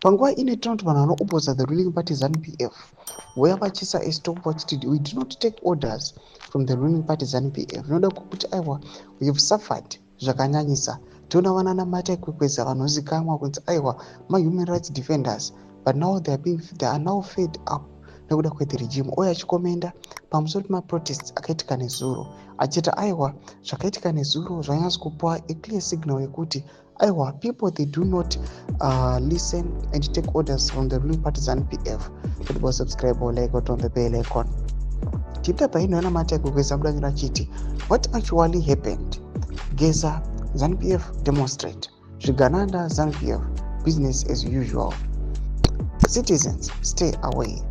Panguva ine tinoona vanhu vanoopposa the ruling party ZANU-PF vouya vachisa stop vachiti we do not take orders from the ruling party ZANU-PF. Zvinoda kuti aiwa we have suffered zvakanyanyisa. Toona vana namata kwekweza vanozikamwa kunzi aiwa human rights defenders, but now they are now fed up nekuda kwethe regime. Uye achikomenda pamusoro pemaprotests akaitika nezuro achiti aiwa zvakaitika nezuro zvanyatsa kupa a clear signal yekuti aiwa people they do not listen and take orders from the ruling party ZANU-PF. Kuti subscribe or like on the bell icon. Chipta painoona mata kwekweza mudanyira chiti what actually happened. Geza ZANU-PF demonstrate. Zvigananda ZANU-PF business as usual. Citizens stay away.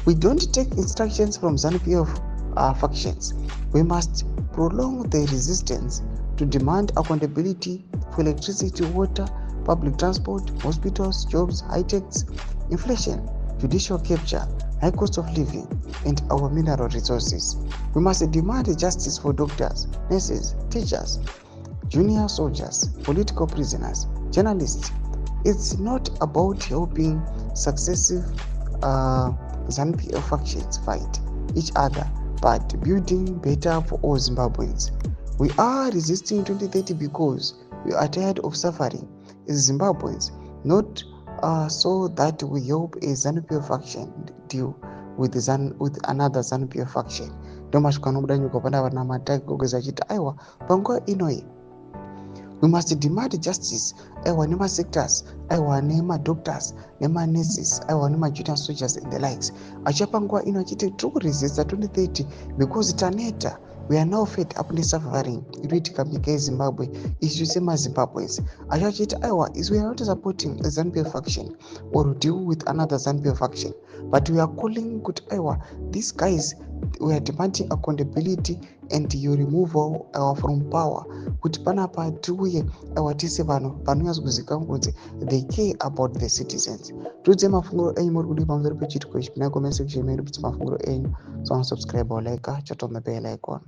We don't take instructions from ZANU-PF factions. We must prolong the resistance to demand accountability for electricity, water, public transport, hospitals, jobs, high-techs, inflation, judicial capture, high cost of living, and our mineral resources. We must demand justice for doctors, nurses, teachers, junior soldiers, political prisoners, journalists. It's not about helping successive ZANU-PF factions fight each other, but building better for all Zimbabweans. We are resisting 2030 because we are tired of suffering as Zimbabweans, not so that we help a ZANU-PF faction deal with another ZANU-PF faction. We must demand justice. Aiwa nema sectors, aiwa nema doctors, nema nurses, aiwa nema junior soldiers and the likes. Achapangwa ino achiti to resist 2030 because taneta. We are now fed up with suffering. Iritika mika Zimbabwe is same as Zimbabweans. Achachiti aiwa is we are not supporting a ZANU-PF faction or deal with another ZANU-PF faction, but we are calling good aiwa these guys. We are demanding accountability and your removal from power. Kuti panapa tiuye tise vanhu vanonyatsokuzikamwa kunzi they care about the citizens. Tudze mafunguro enyu muri kudi pamusoro pechitiko ichi. Comment section medu kuti mafunguro enyu. So subscribe or like, chat on the bell icon.